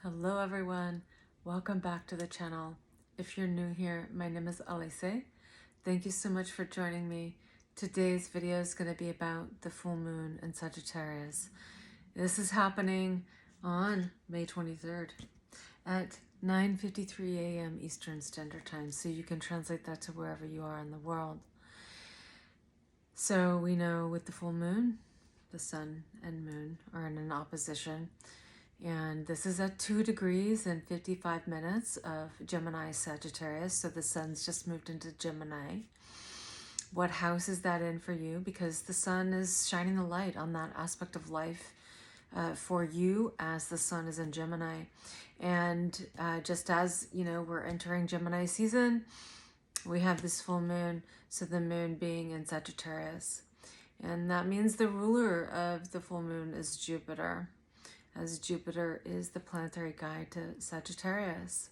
Hello everyone, welcome back to the channel. If you're new here, my name is Alisé. Thank you so much for joining me. Today's video is going to be about the full moon in Sagittarius. This is happening on May 23rd at 9:53 a.m. Eastern Standard Time, so you can translate that to wherever you are in the world. So we know with the full moon, the sun and moon are in an opposition. And this is at 2 degrees and 55 minutes of Gemini Sagittarius. So the sun's just moved into Gemini. What house is that in for you? Because the sun is shining a light on that aspect of life for you as the sun is in Gemini. And just as, you know, we're entering Gemini season, we have this full moon. So the moon being in Sagittarius. And that means the ruler of the full moon is Jupiter, as Jupiter is the planetary guide to Sagittarius.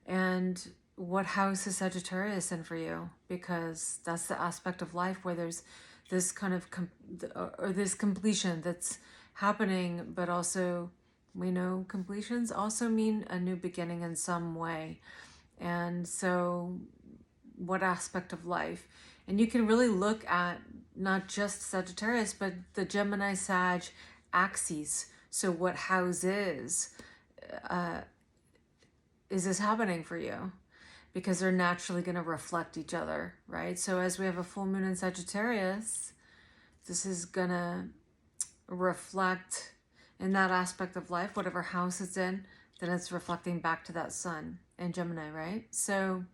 And what house is Sagittarius in for you? Because that's the aspect of life where there's this kind of this completion that's happening, but also we know completions also mean a new beginning in some way. And so what aspect of life? And you can really look at not just Sagittarius, but the Gemini Sag axes. So what house is this happening for you? Because they're naturally going to reflect each other, right? So as we have a full moon in Sagittarius, this is going to reflect in that aspect of life, whatever house it's in, then it's reflecting back to that sun in Gemini, right? So,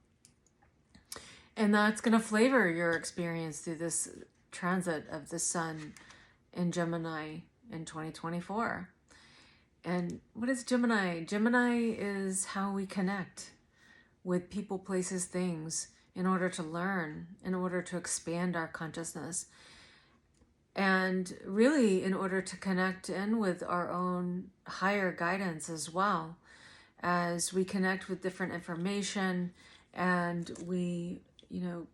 and that's going to flavor your experience through this transit of the sun in Gemini in 2024. And what is Gemini? Gemini is how we connect with people, places, things in order to learn, in order to expand our consciousness, and really in order to connect in with our own higher guidance as well, as we connect with different information and we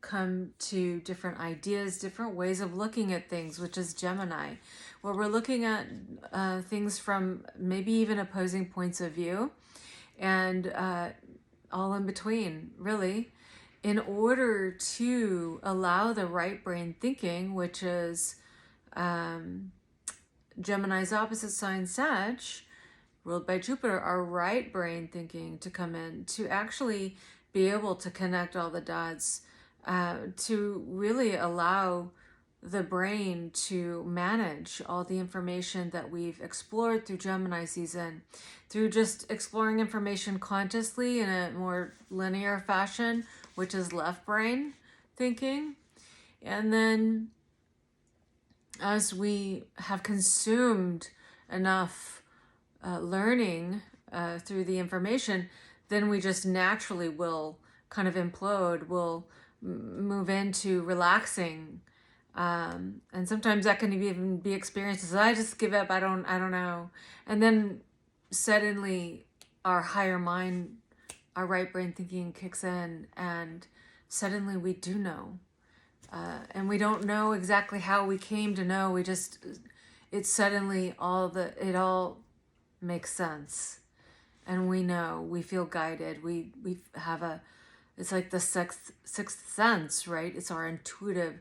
come to different ideas, different ways of looking at things, which is Gemini, where we're looking at things from maybe even opposing points of view and all in between, really, in order to allow the right brain thinking, which is Gemini's opposite sign, Sag, ruled by Jupiter, our right brain thinking to come in, to actually be able to connect all the dots, to really allow the brain to manage all the information that we've explored through Gemini season, through just exploring information consciously in a more linear fashion, which is left brain thinking. And then as we have consumed enough learning through the information, then we just naturally will kind of implode, will move into relaxing. And sometimes that can even be experienced as I just give up, I don't know. And then suddenly our higher mind, our right brain thinking kicks in, and suddenly we do know. And we don't know exactly how we came to know. It's suddenly it all makes sense. And we know, we feel guided. We have it's like the sixth sense, right? It's our intuitive,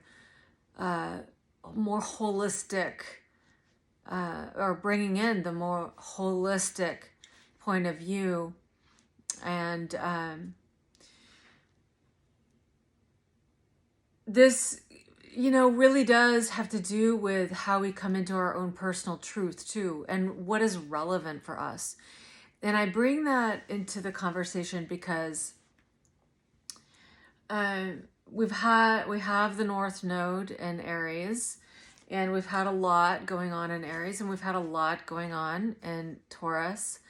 more holistic, or bringing in the more holistic point of view. And this, really does have to do with how we come into our own personal truth too, and what is relevant for us. And I bring that into the conversation because we have the North Node in Aries, and we've had a lot going on in Aries, and we've had a lot going on in Taurus.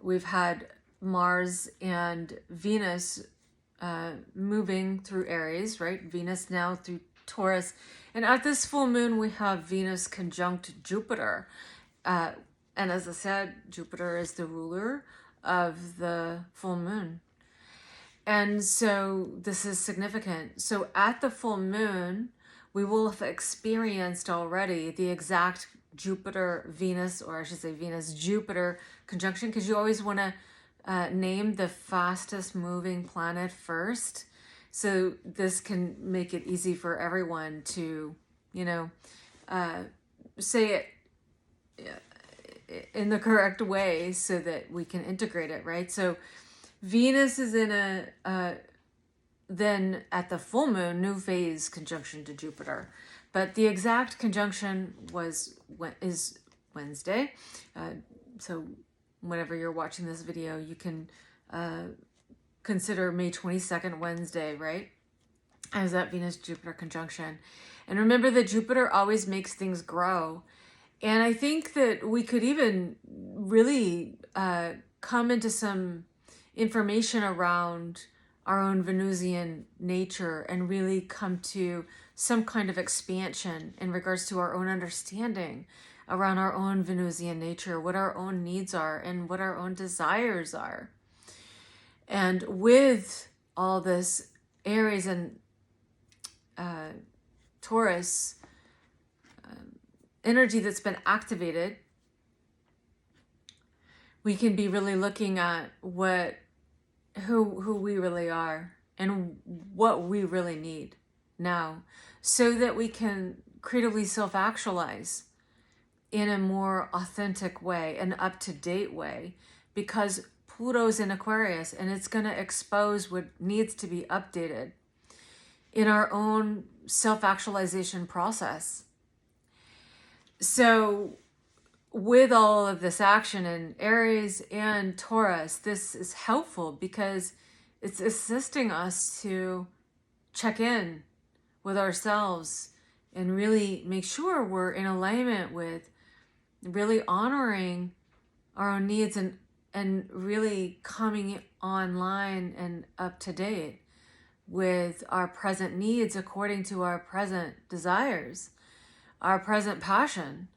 We've had Mars and Venus moving through Aries, right? Venus now through Taurus. And at this full moon, we have Venus conjunct Jupiter. And as I said, Jupiter is the ruler of the full moon. And so this is significant. So at the full moon, we will have experienced already the exact Jupiter Venus, or I should say Venus Jupiter conjunction, because you always want to name the fastest moving planet first. So this can make it easy for everyone to, you know, say it in the correct way so that we can integrate it, right? So Venus is in then at the full moon, new phase conjunction to Jupiter. But the exact conjunction is Wednesday. So whenever you're watching this video, you can consider May 22nd, Wednesday, right? As that Venus-Jupiter conjunction. And remember that Jupiter always makes things grow. And I think that we could even really come into some information around our own Venusian nature and really come to some kind of expansion in regards to our own understanding around our own Venusian nature, what our own needs are and what our own desires are. And with all this Aries and Taurus energy that's been activated, we can be really looking at who we really are and what we really need now, so that we can creatively self-actualize in a more authentic way, an up-to-date way, because Pluto's in Aquarius and it's going to expose what needs to be updated in our own self-actualization process. So with all of this action in Aries and Taurus, this is helpful because it's assisting us to check in with ourselves and really make sure we're in alignment with really honoring our own needs and really coming online and up to date with our present needs according to our present desires, our present passion,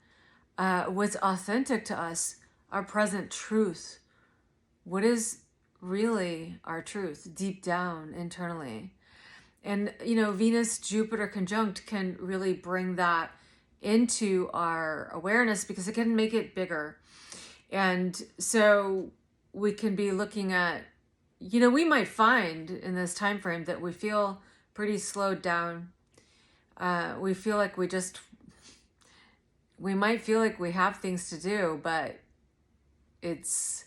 what's authentic to us, our present truth, what is really our truth deep down internally. And, Venus Jupiter conjunct can really bring that into our awareness because it can make it bigger. And so we can be looking at, we might find in this time frame that we feel pretty slowed down. We feel like we might feel like we have things to do, but it's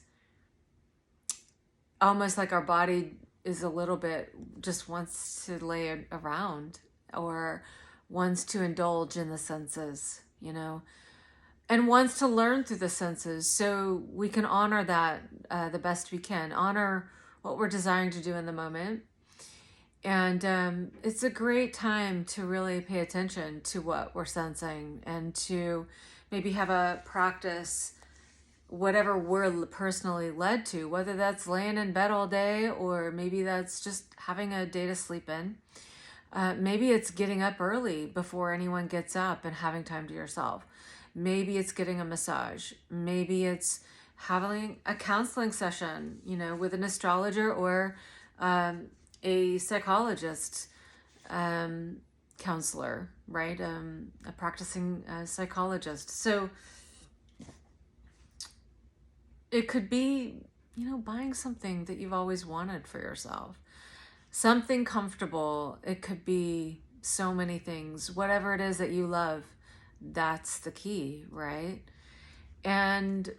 almost like our body is a little bit just wants to lay around or wants to indulge in the senses, and wants to learn through the senses. So we can honor that the best we can, honor what we're desiring to do in the moment. And it's a great time to really pay attention to what we're sensing and to maybe have a practice, whatever we're personally led to, whether that's laying in bed all day or maybe that's just having a day to sleep in. Maybe it's getting up early before anyone gets up and having time to yourself. Maybe it's getting a massage. Maybe it's having a counseling session, with an astrologer or a psychologist, counselor, right? A practicing psychologist. So it could be, buying something that you've always wanted for yourself, something comfortable. It could be so many things, whatever it is that you love, that's the key, right? And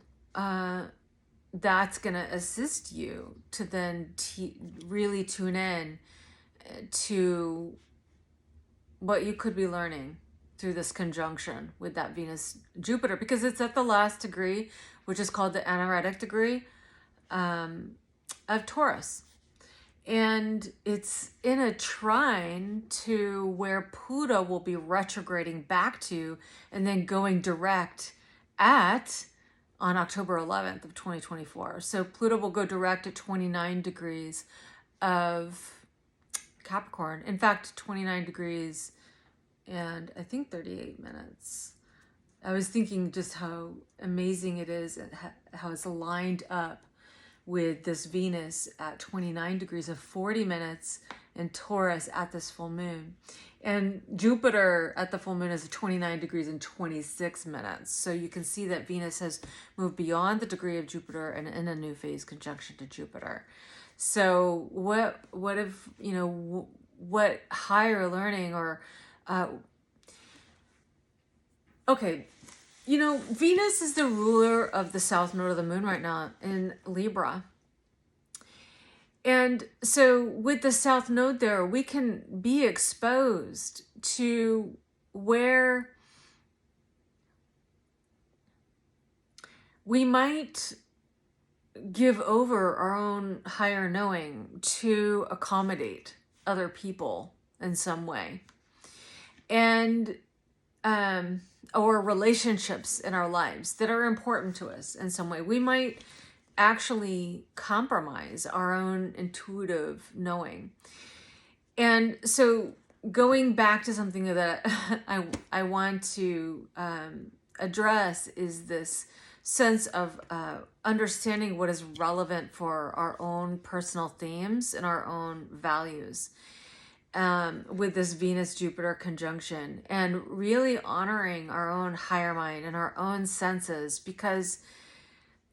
that's going to assist you to then really tune in to what you could be learning through this conjunction with that Venus Jupiter, because it's at the last degree, which is called the anaretic degree of Taurus. And it's in a trine to where Pluto will be retrograding back to and then going direct on October 11th of 2024. So Pluto will go direct at 29 degrees of Capricorn. In fact, 29 degrees and I think 38 minutes. I was thinking just how amazing it is and how it's lined up with this Venus at 29 degrees of 40 minutes in Taurus at this full moon. And Jupiter at the full moon is 29 degrees and 26 minutes. So you can see that Venus has moved beyond the degree of Jupiter and in a new phase conjunction to Jupiter. So what if, what higher learning or, okay, Venus is the ruler of the south node of the moon right now in Libra. And so with the south node there, we can be exposed to where we might give over our own higher knowing to accommodate other people in some way. And, or relationships in our lives that are important to us in some way. We might actually compromise our own intuitive knowing. And so going back to something that I want to address is this sense of understanding what is relevant for our own personal themes and our own values with this Venus-Jupiter conjunction, and really honoring our own higher mind and our own senses, because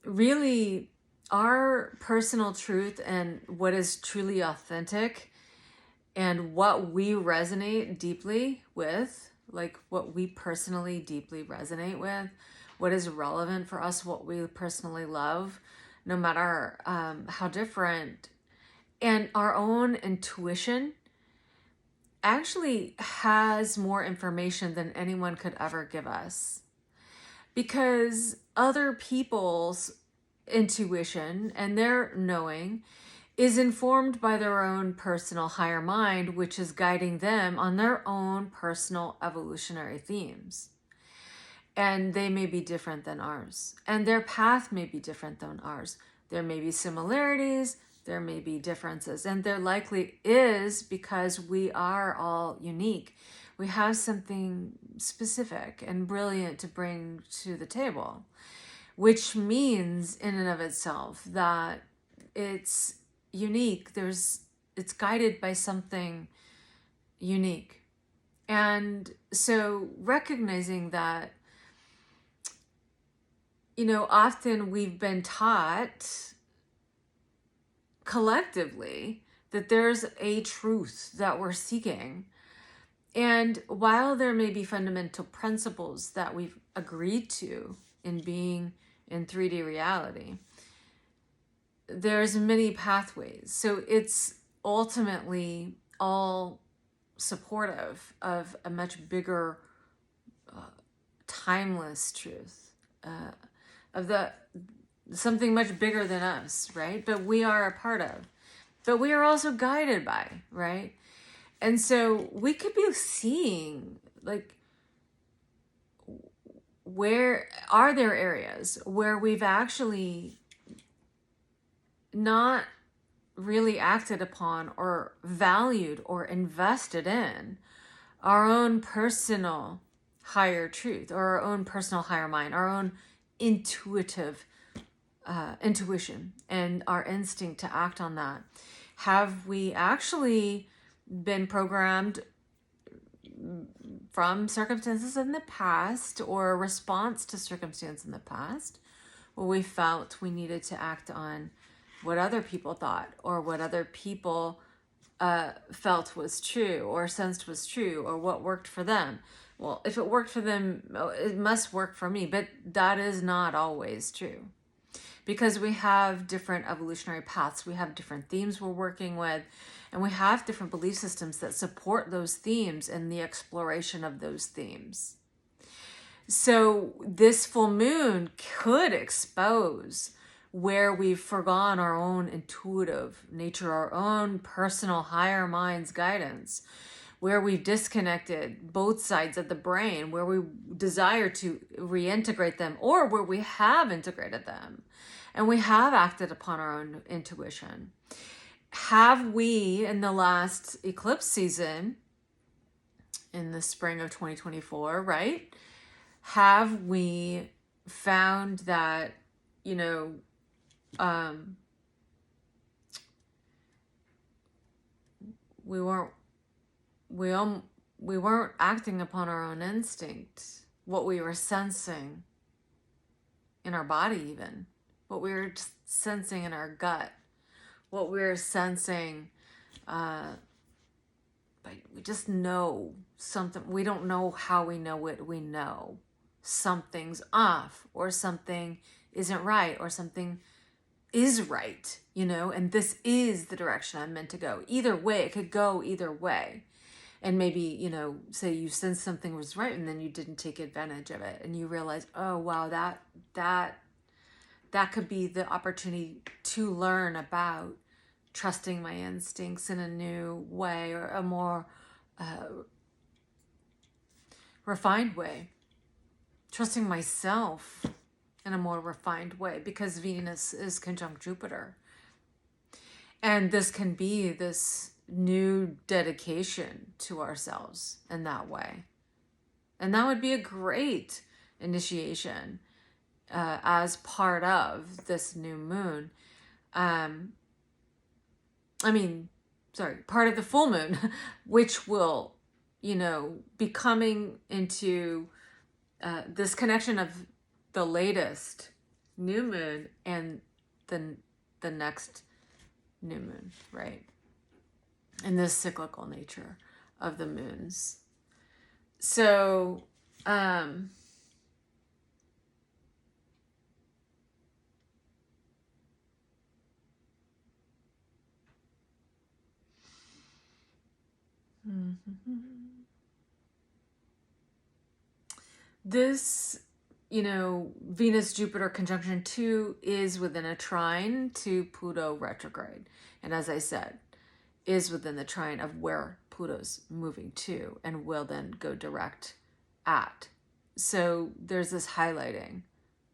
really our personal truth and what is truly authentic and what we resonate deeply with, like what we personally deeply resonate with, what is relevant for us, what we personally love, no matter how different, and our intuition actually has more information than anyone could ever give us, because other people's intuition and their knowing is informed by their own personal higher mind, which is guiding them on their own personal evolutionary themes. And they may be different than ours, and their path may be different than ours. There may be similarities, there may be differences, and there likely is, because we are all unique. We have something specific and brilliant to bring to the table, which means in and of itself that it's unique. It's guided by something unique. And so recognizing that, often we've been taught collectively that there's a truth that we're seeking. And while there may be fundamental principles that we've agreed to in being in 3D reality, there's many pathways. So it's ultimately all supportive of a much bigger, timeless truth, of something much bigger than us, right? But we are a part of, but we are also guided by, right? And so we could be seeing, like, where are there areas where we've actually not really acted upon or valued or invested in our own personal higher truth, or our own personal higher mind, our own intuition and our instinct to act on that. Have we actually been programmed from circumstances in the past, or a response to circumstance in the past, where we felt we needed to act on what other people thought, or what other people felt was true or sensed was true, or what worked for them? Well, if it worked for them, it must work for me. But that is not always true, because we have different evolutionary paths. We have different themes we're working with, and we have different belief systems that support those themes and the exploration of those themes. So this full moon could expose where we've forgone our own intuitive nature, our own personal higher mind's guidance, where we've disconnected both sides of the brain, where we desire to reintegrate them, or where we have integrated them and we have acted upon our own intuition. Have we, in the last eclipse season, in the spring of 2024, right? Have we found that, we weren't we we weren't acting upon our own instinct, what we were sensing in our body, even what we were sensing in our gut, what we were sensing. But we just know something. We don't know how we know it. We know something's off, or something isn't right, or something is right, and this is the direction I'm meant to go. Either way, it could go either way. And maybe, say you sensed something was right and then you didn't take advantage of it, and you realize, oh wow, that could be the opportunity to learn about trusting my instincts in a new way, or a more refined way, trusting myself in a more refined way, because Venus is conjunct Jupiter. And this can be this new dedication to ourselves in that way. And that would be a great initiation as part of this new moon. Part of the full moon, which will, be coming into this connection of the latest new moon and the next new moon, right? And this cyclical nature of the moons. So, this, Venus-Jupiter conjunction 2 is within a trine to Pluto retrograde. And as I said, is within the trine of where Pluto's moving to and will then go direct at. So there's this highlighting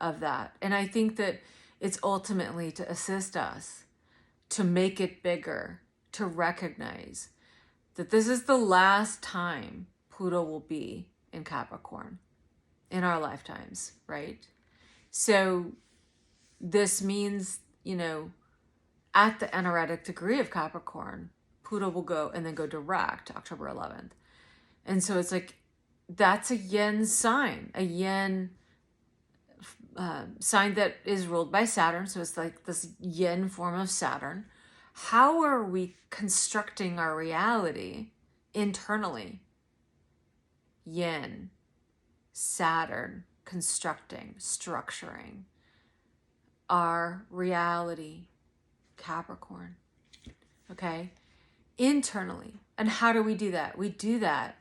of that. And I think that it's ultimately to assist us to make it bigger, to recognize that this is the last time Pluto will be in Capricorn in our lifetimes, right? So this means, at the anaretic degree of Capricorn, Pluto will go and then go direct October 11th. And so it's like, that's a yin sign, a yin sign that is ruled by Saturn. So it's like this yin form of Saturn. How are we constructing our reality internally? Yin, Saturn, constructing, structuring our reality, Capricorn. Okay? Internally. And how do we do that? We do that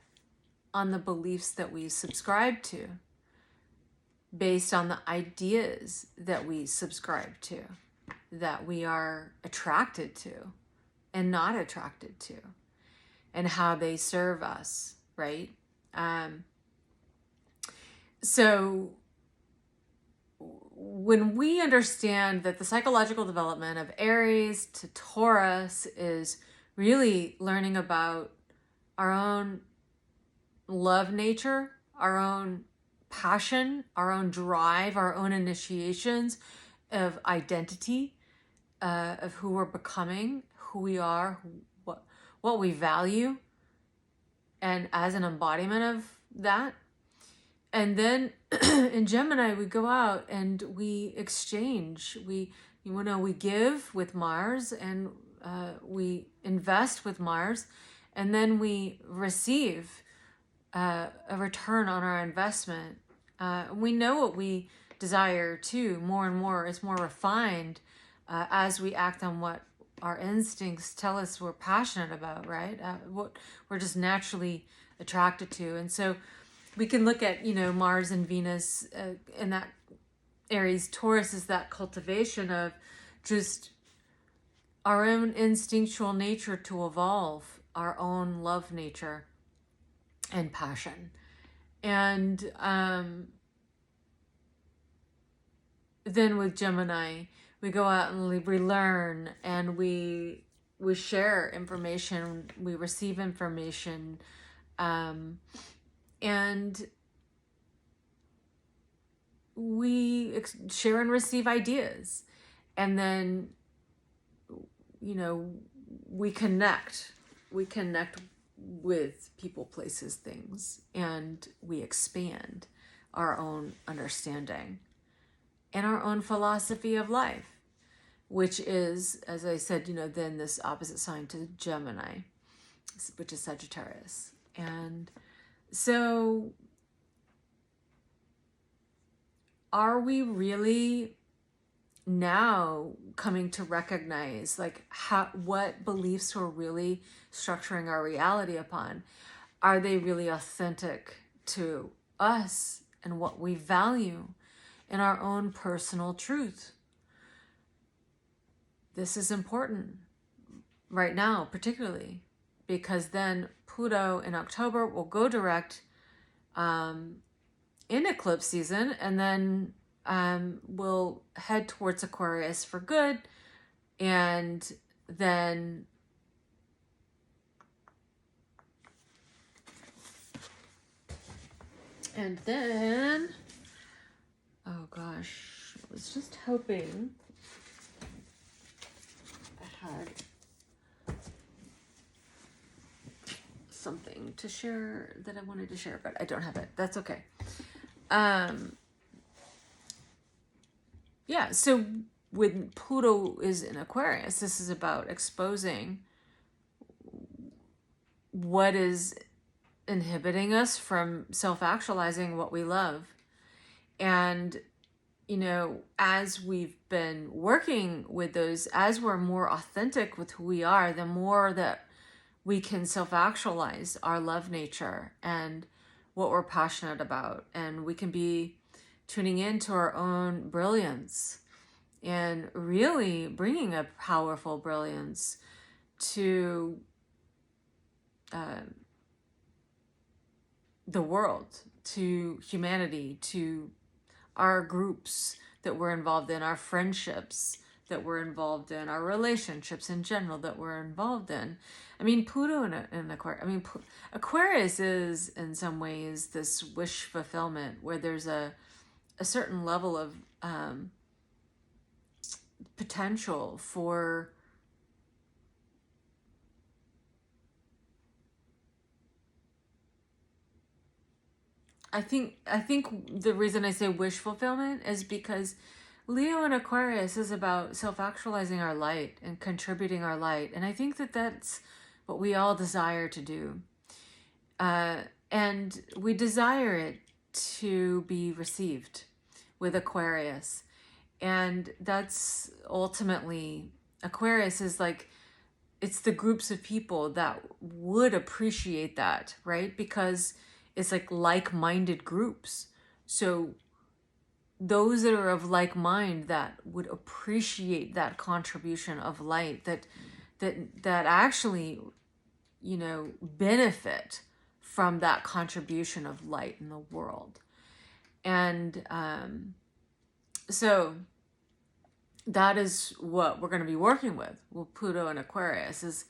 on the beliefs that we subscribe to, based on the ideas that we subscribe to, that we are attracted to and not attracted to, and how they serve us, right? So when we understand that the psychological development of Aries to Taurus is really learning about our own love nature, our own passion, our own drive, our own initiations of identity, of who we're becoming, who we are, what we value, and as an embodiment of that. And then in Gemini, we go out and we exchange. We give with Mars, and we invest with Mars, and then we receive a return on our investment. We know what we desire too, more and more. It's more refined as we act on what our instincts tell us we're passionate about, right? What we're just naturally attracted to. And so we can look at, Mars and Venus and that Aries Taurus is that cultivation of just our own instinctual nature to evolve, our own love nature and passion. And then with Gemini, we go out and we learn, and we share information, we receive information, and we share and receive ideas. And then, we connect we connect with people, places, things, and we expand our own understanding and our own philosophy of life, which is, as I said, then this opposite sign to Gemini, which is Sagittarius. And so are we really now coming to recognize like what beliefs we're really structuring our reality upon? Are they really authentic to us and what we value in our own personal truth? This is important right now, particularly because then Pluto in October will go direct in eclipse season, and then we'll head towards Aquarius for good, and then oh gosh, I was just hoping I had something to share that I wanted to share, but I don't have it. That's okay. Yeah, so when Pluto is in Aquarius, this is about exposing what is inhibiting us from self-actualizing what we love. And, as we've been working with those, as we're more authentic with who we are, the more that we can self-actualize our love nature and what we're passionate about. And we can be tuning into our own brilliance and really bringing a powerful brilliance to the world, to humanity, to our groups that we're involved in, our friendships that we're involved in, our relationships in general that we're involved in. I mean, Pluto in Aquarius, Aquarius is in some ways this wish fulfillment where there's a certain level of potential for I think the reason I say wish fulfillment is because Leo and Aquarius is about self-actualizing our light and contributing our light. And I think that that's what we all desire to do. And we desire it to be received with Aquarius. And that's ultimately, Aquarius is like, it's the groups of people that would appreciate that, right? Because it's like-minded groups. So those that are of like mind that would appreciate that contribution of light, that actually, benefit from that contribution of light in the world. And so that is what we're going to be working with Pluto and Aquarius, is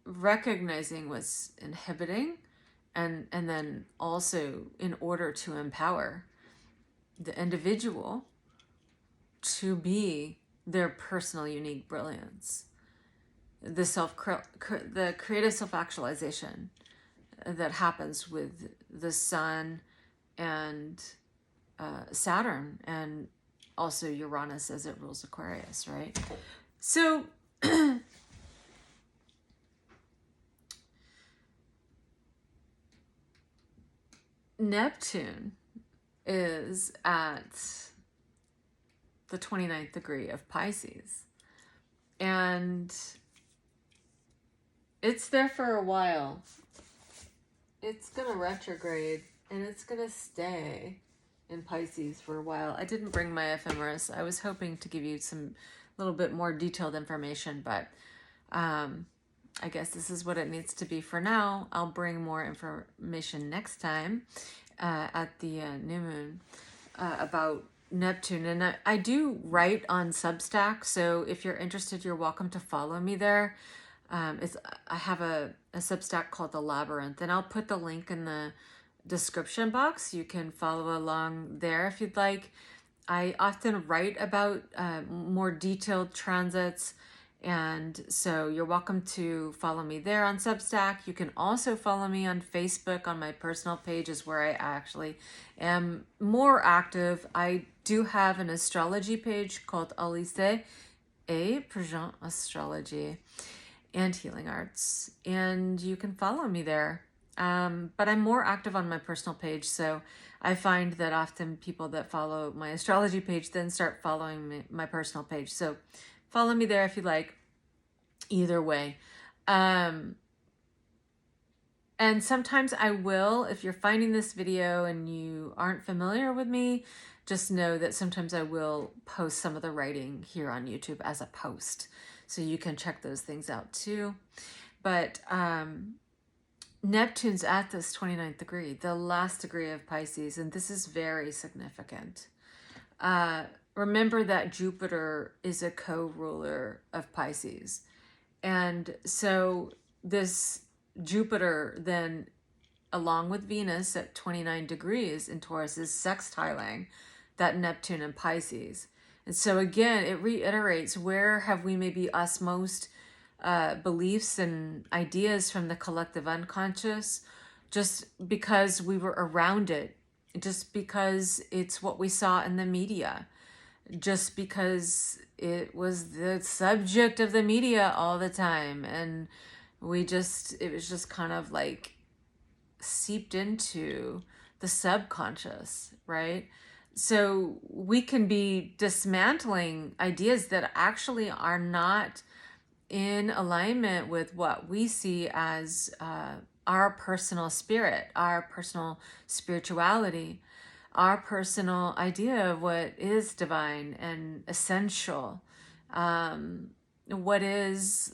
recognizing what's inhibiting, and then also in order to empower the individual to be their personal unique brilliance, the creative self-actualization that happens with the Sun and Saturn, and also Uranus as it rules Aquarius, right? So Neptune is at the 29th degree of Pisces, and it's there for a while. It's gonna retrograde, and it's gonna stay in Pisces for a while. I didn't bring my ephemeris. I was hoping to give you some little bit more detailed information, but I guess this is what it needs to be for now. I'll bring more information next time at the new moon about Neptune. And I do write on Substack, so if you're interested, you're welcome to follow me there. I have a Substack called The Labyrinth, and I'll put the link in the description box. You can follow along there if you'd like. I often write about more detailed transits And so you're welcome to follow me there on Substack. You can also follow me on Facebook. On my personal page is where I actually am more active. I do have an astrology page called Alisé, Present Astrology and Healing Arts. And you can follow me there. But I'm more active on my personal page. So I find that often people that follow my astrology page then start following my personal page. So follow me there if you like. Either way. And sometimes I will, if you're finding this video and you aren't familiar with me, just know that sometimes I will post some of the writing here on YouTube as a post. So you can check those things out too. But Neptune's at this 29th degree, the last degree of Pisces, and this is very significant. Remember that Jupiter is a co-ruler of Pisces. And so this Jupiter then, along with Venus at 29 degrees in Taurus, is sextiling that Neptune in Pisces. And so again, it reiterates, where have we maybe us most beliefs and ideas from the collective unconscious, just because we were around it, just because it's what we saw in the media, just because it was the subject of the media all the time. And it was just kind of like seeped into the subconscious, right? So we can be dismantling ideas that actually are not in alignment with what we see as our personal spirit, our personal spirituality, our personal idea of what is divine and essential, what is,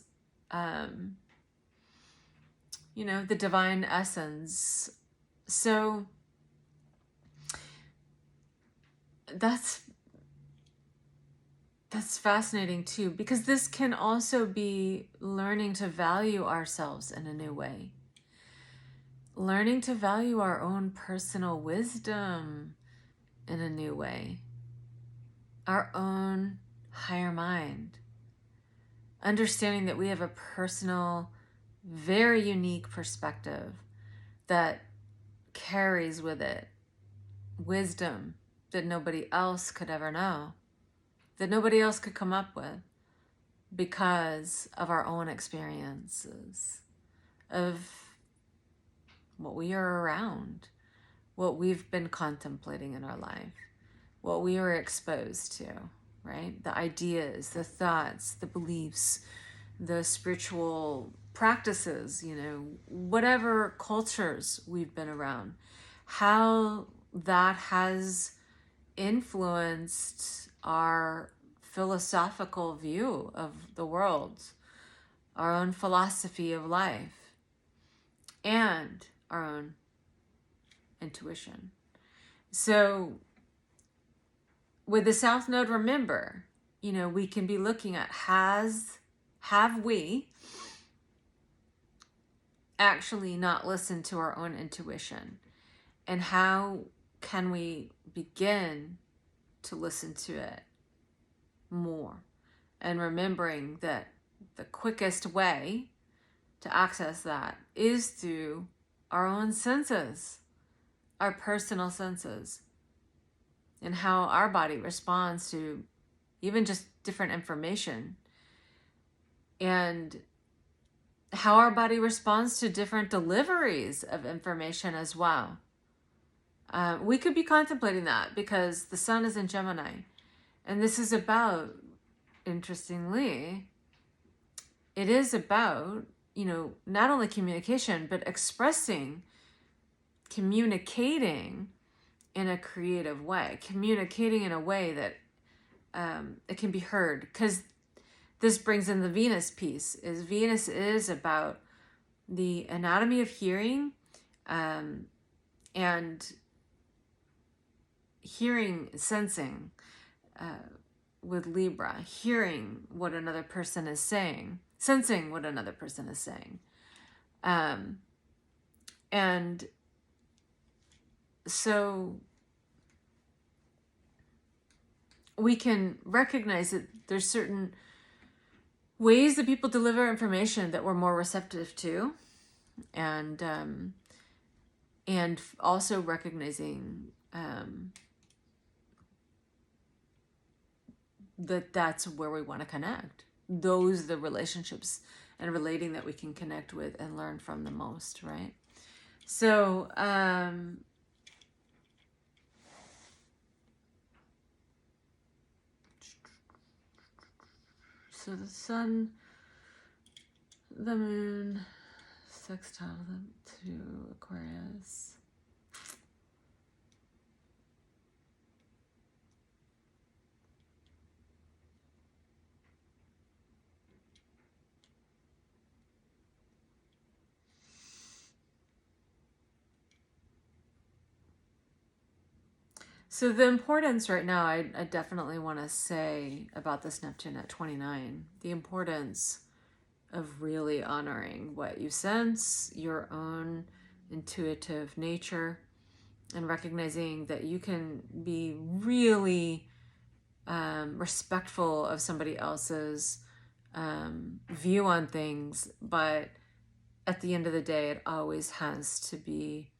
the divine essence. So that's fascinating too, because this can also be learning to value ourselves in a new way. Learning to value our own personal wisdom in a new way. Our own higher mind. Understanding that we have a personal, very unique perspective that carries with it wisdom that nobody else could ever know, that nobody else could come up with, because of our own experiences, of what we are around, what we've been contemplating in our life, what we were exposed to, right? The ideas, the thoughts, the beliefs, the spiritual practices, whatever cultures we've been around, how that has influenced our philosophical view of the world, our own philosophy of life, and our own intuition. So with the South Node, remember, we can be looking at, have we actually not listened to our own intuition? And how can we begin to listen to it more? And remembering that the quickest way to access that is through our own senses, our personal senses, and how our body responds to even just different information, and how our body responds to different deliveries of information as well. We could be contemplating that because the sun is in Gemini, and this is about, interestingly, it is about, not only communication, but communicating in a creative way, communicating in a way that it can be heard. Because this brings in the Venus piece. Venus is about the anatomy of hearing, and hearing, sensing with Libra, hearing what another person is saying, sensing what another person is saying. And so we can recognize that there's certain ways that people deliver information that we're more receptive to, and also recognizing that that's where we want to connect. Those are the relationships and relating that we can connect with and learn from the most, right? So so the sun, the moon, sextile them to Aquarius. So the importance right now, I definitely want to say about this Neptune at 29, the importance of really honoring what you sense, your own intuitive nature, and recognizing that you can be really respectful of somebody else's view on things, but at the end of the day, it always has to be,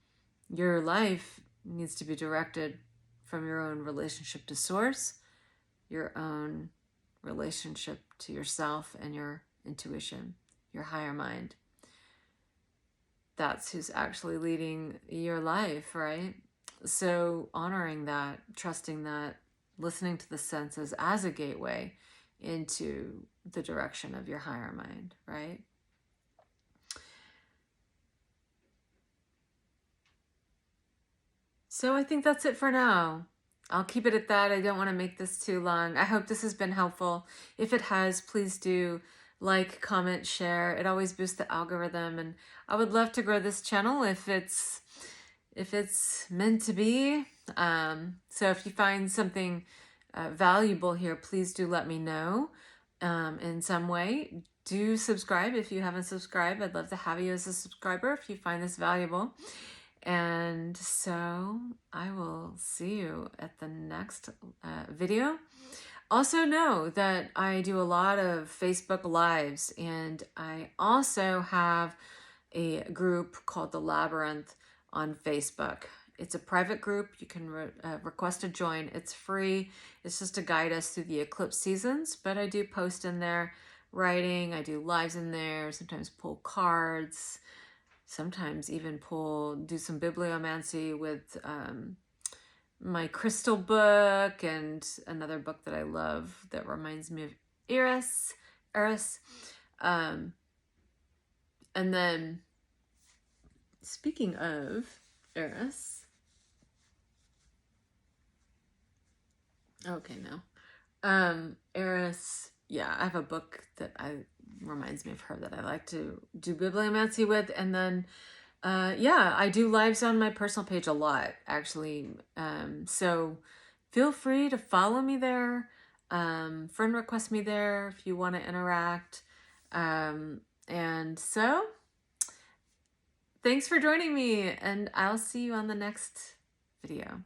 your life needs to be directed from your own relationship to source, your own relationship to yourself and your intuition, your higher mind. That's who's actually leading your life, right? So honoring that, trusting that, listening to the senses as a gateway into the direction of your higher mind, right? So I think that's it for now. I'll keep it at that. I don't want to make this too long. I hope this has been helpful. If it has, please do like, comment, share. It always boosts the algorithm, and I would love to grow this channel if it's meant to be. So if you find something valuable here, please do let me know in some way. Do subscribe if you haven't subscribed. I'd love to have you as a subscriber if you find this valuable. And so I will see you at the next video. Also know that I do a lot of Facebook Lives, and I also have a group called The Labyrinth on Facebook. It's a private group. You can request to join. It's free. It's just to guide us through the eclipse seasons, but I do post in there writing. I do lives in there, sometimes pull cards, sometimes even do some bibliomancy with my crystal book and another book that I love that reminds me of Eris. And then speaking of Eris, okay, no. Eris, yeah, I have a book that reminds me of her that I like to do bibliomancy with. And then yeah, I do lives on my personal page a lot, actually. So feel free to follow me there. Friend request me there if you want to interact. And so thanks for joining me, and I'll see you on the next video.